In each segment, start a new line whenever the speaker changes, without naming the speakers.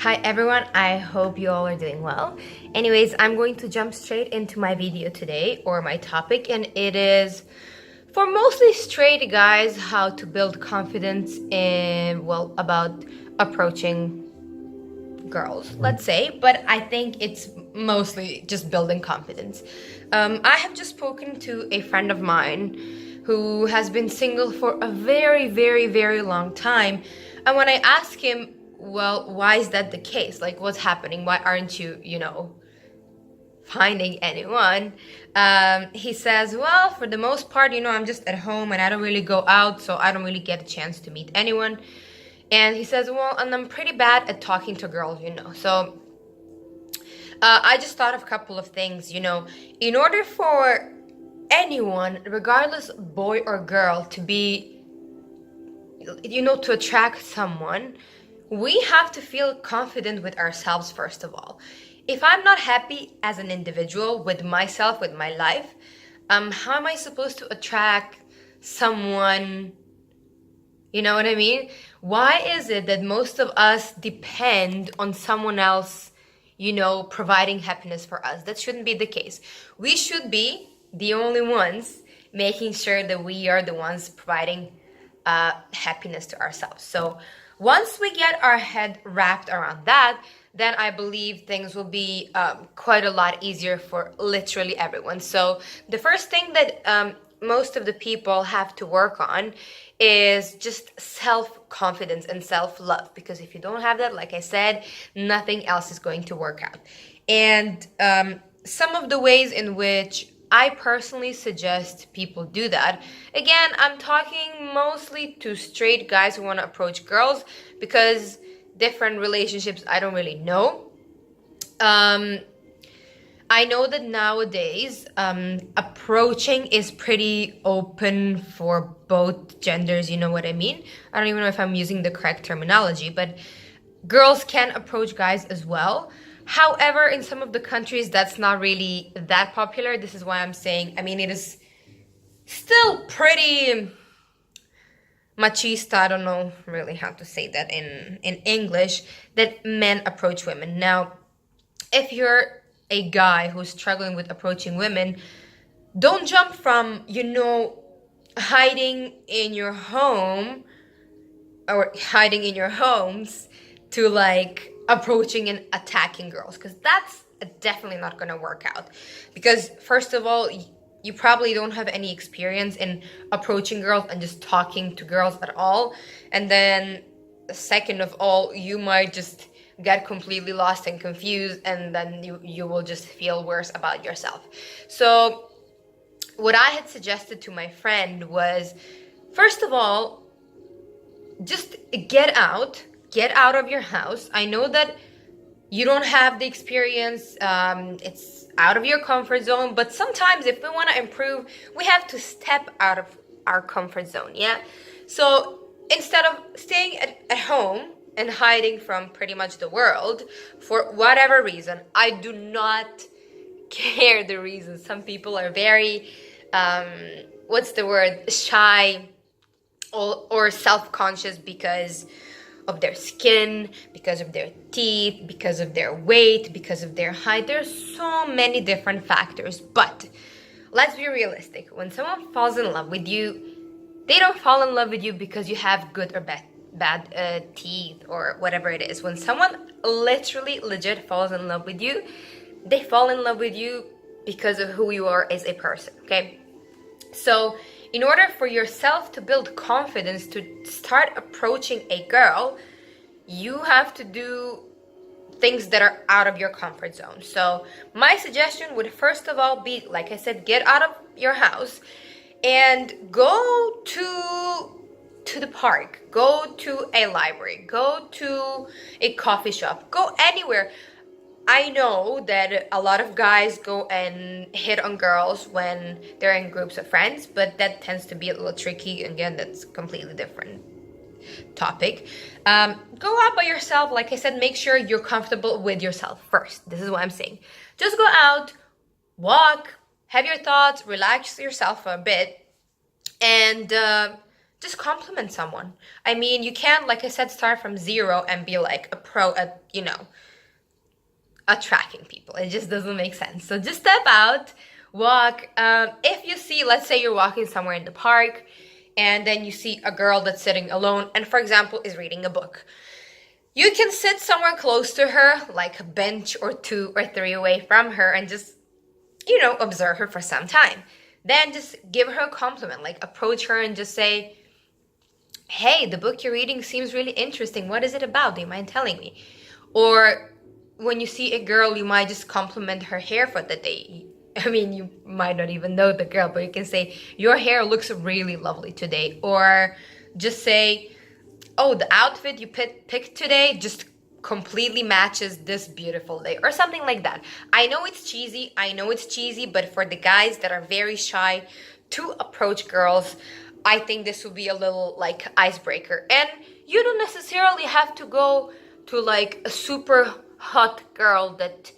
Hi everyone, I hope you all are doing well. Anyways, I'm going to jump straight into my video today, or my topic, and it is for mostly straight guys how to build confidence in, well, about approaching girls, let's say, but I think it's mostly just building confidence. I have just spoken to a friend of mine who has been single for a very, very, very long time. And when I ask him, well, why is that the case? Like, what's happening? Why aren't you, finding anyone? He says, well, for the most part, I'm just at home and I don't really go out, so I don't really get a chance to meet anyone. And he says, well, and I'm pretty bad at talking to girls. So I just thought of a couple of things, in order for anyone, regardless boy or girl, to be, to attract someone, we have to feel confident with ourselves, first of all. If I'm not happy as an individual with myself, with my life, how am I supposed to attract someone? You know what I mean? Why is it that most of us depend on someone else, providing happiness for us? That shouldn't be the case. We should be the only ones making sure that we are the ones providing happiness to ourselves. So once we get our head wrapped around that, then I believe things will be quite a lot easier for literally everyone. So the first thing that most of the people have to work on is just self-confidence and self-love, because if you don't have that, like I said, nothing else is going to work out. And some of the ways in which I personally suggest people do that, again, I'm talking mostly to straight guys who want to approach girls, because different relationships I don't really know. I know that nowadays approaching is pretty open for both genders, you know what I mean? I don't even know if I'm using the correct terminology, but girls can approach guys as well. However, in some of the countries, that's not really that popular. This is why I'm saying, it is still pretty machista, I don't know really how to say that in English, that men approach women. Now, if you're a guy who's struggling with approaching women, don't jump from, hiding in your home or hiding in your homes to like approaching and attacking girls, because that's definitely not going to work out. Because first of all, you probably don't have any experience in approaching girls and just talking to girls at all. And then second of all, you might just get completely lost and confused, and then you will just feel worse about yourself. So what I had suggested to my friend was, first of all, just get out of your house. I know that you don't have the experience, it's out of your comfort zone, but sometimes if we want to improve, we have to step out of our comfort zone, yeah? So instead of staying at home and hiding from pretty much the world for whatever reason, I do not care the reason. Some people are very, shy or self-conscious because of their skin, because of their teeth, because of their weight, because of their height. There's so many different factors, but let's be realistic. When someone falls in love with you, they don't fall in love with you because you have good or bad teeth or whatever it is. When someone literally legit falls in love with you, they fall in love with you because of who you are as a person, okay? So in order for yourself to build confidence to start approaching a girl, you have to do things that are out of your comfort zone. So my suggestion would first of all be, like I said, get out of your house and go to the park, go to a library, go to a coffee shop, go anywhere. I know that a lot of guys go and hit on girls when they're in groups of friends, but that tends to be a little tricky. Again, that's a completely different topic. Go out by yourself. Like I said, make sure you're comfortable with yourself first. This is what I'm saying. Just go out, walk, have your thoughts, relax yourself for a bit, and just compliment someone. I mean, you can't, like I said, start from zero and be like a pro at, attracting people. It just doesn't make sense. So just step out, walk. If you see, let's say you're walking somewhere in the park and then you see a girl that's sitting alone and, for example, is reading a book. You can sit somewhere close to her, like a bench or 2 or 3 away from her, and just, observe her for some time. Then just give her a compliment, like approach her and just say, hey, the book you're reading seems really interesting. What is it about? Do you mind telling me? Or when you see a girl, you might just compliment her hair for the day. I mean, you might not even know the girl, but you can say, your hair looks really lovely today. Or just say, oh, the outfit you picked today just completely matches this beautiful day, or something like that. I know it's cheesy, but for the guys that are very shy to approach girls, I think this would be a little like icebreaker. And you don't necessarily have to go to like a super hot girl that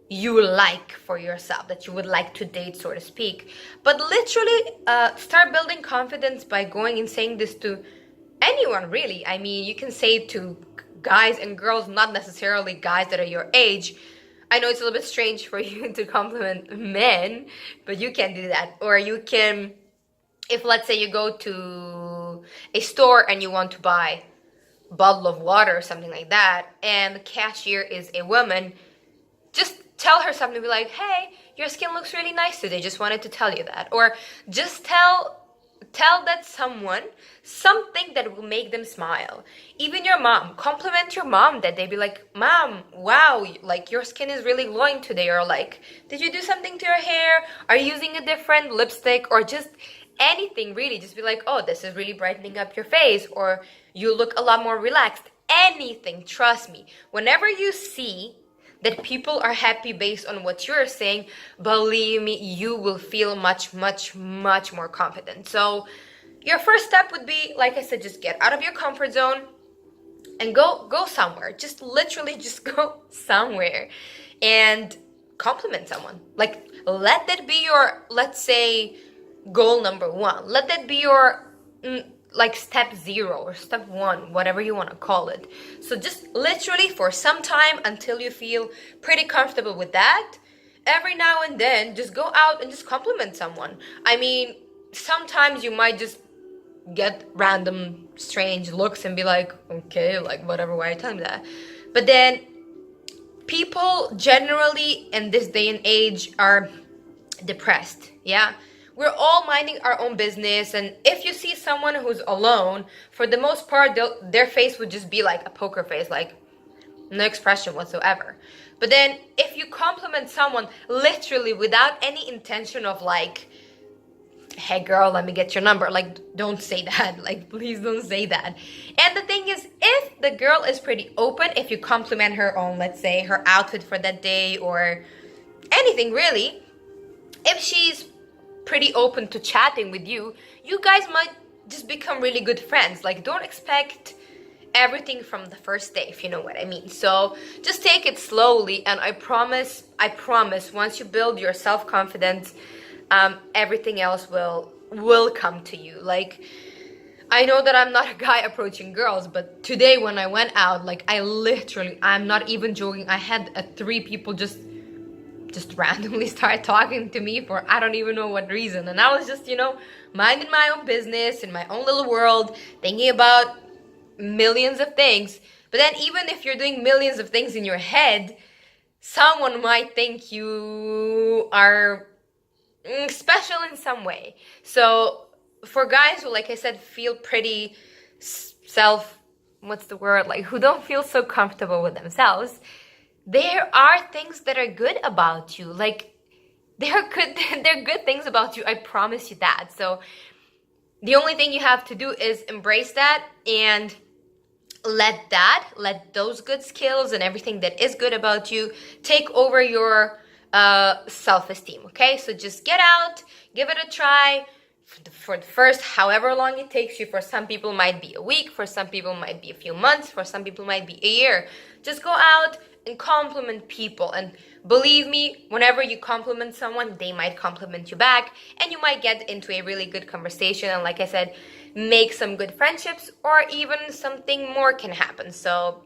you like for yourself, that you would like to date, so to speak. But literally start building confidence by going and saying this to anyone, really. I mean, you can say it to guys and girls, not necessarily guys that are your age. I know it's a little bit strange for you to compliment men, but you can do that. Or you can, if let's say you go to a store and you want to buy a bottle of water or something like that, and the cashier is a woman, just tell her something, be like, hey, your skin looks really nice today, just wanted to tell you that. Or just tell that someone something that will make them smile. Even your mom, compliment your mom that day. Be like, mom, wow, like your skin is really glowing today. Or like, did you do something to your hair? Are you using a different lipstick? Or just anything, really. Just be like, oh, this is really brightening up your face. Or you look a lot more relaxed. Anything, trust me. Whenever you see that people are happy based on what you're saying, believe me, you will feel much, much, much more confident. So your first step would be, like I said, just get out of your comfort zone and go somewhere. Just literally just go somewhere and compliment someone. Like, let that be your, let's say, goal number 1. Let that be your like step 0 or step 1, whatever you want to call it. So just literally for some time, until you feel pretty comfortable with that, every now and then just go out and just compliment someone. I mean, sometimes you might just get random strange looks and be like, okay, like whatever, why are you telling me that? But then people generally in this day and age are depressed. Yeah, we're all minding our own business, and if you see someone who's alone, for the most part, their face would just be like a poker face, like no expression whatsoever. But then if you compliment someone literally without any intention of like, hey girl, let me get your number, like, don't say that. Like, please don't say that. And the thing is, if the girl is pretty open, if you compliment her on, let's say, her outfit for that day or anything really, if she's pretty open to chatting with you, you guys might just become really good friends. Like, don't expect everything from the first day, if you know what I mean. So just take it slowly, and I promise, once you build your self-confidence, everything else will come to you. Like, I know that I'm not a guy approaching girls, but today when I went out, like, I'm not even joking, I had 3 people just randomly start talking to me for I don't even know what reason. And I was just, minding my own business in my own little world, thinking about millions of things. But then even if you're doing millions of things in your head, someone might think you are special in some way. So for guys who, like I said, feel pretty who don't feel so comfortable with themselves, there are things that are good about you. Like, they're good things about you, I promise you that. So the only thing you have to do is embrace that and let those good skills and everything that is good about you take over your self-esteem. Okay, so just get out, give it a try for the first however long it takes you. For some people might be a week, for some people might be a few months, for some people might be a year. Just go out and compliment people, and believe me, whenever you compliment someone, they might compliment you back, and you might get into a really good conversation. And like I said, make some good friendships, or even something more can happen. So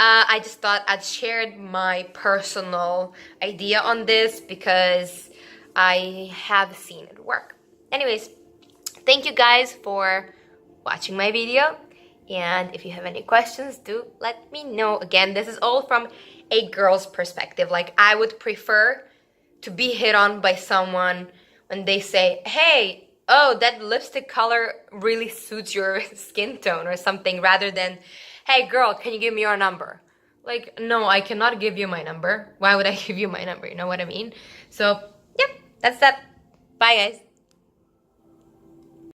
I just thought I'd share my personal idea on this because I have seen it work. Anyways, thank you guys for watching my video. And if you have any questions, do let me know. Again, this is all from a girl's perspective. Like, I would prefer to be hit on by someone when they say, hey, oh, that lipstick color really suits your skin tone or something, rather than, hey girl, can you give me your number? Like, no, I cannot give you my number. Why would I give you my number? You know what I mean? So, yeah, that's that. Bye, guys.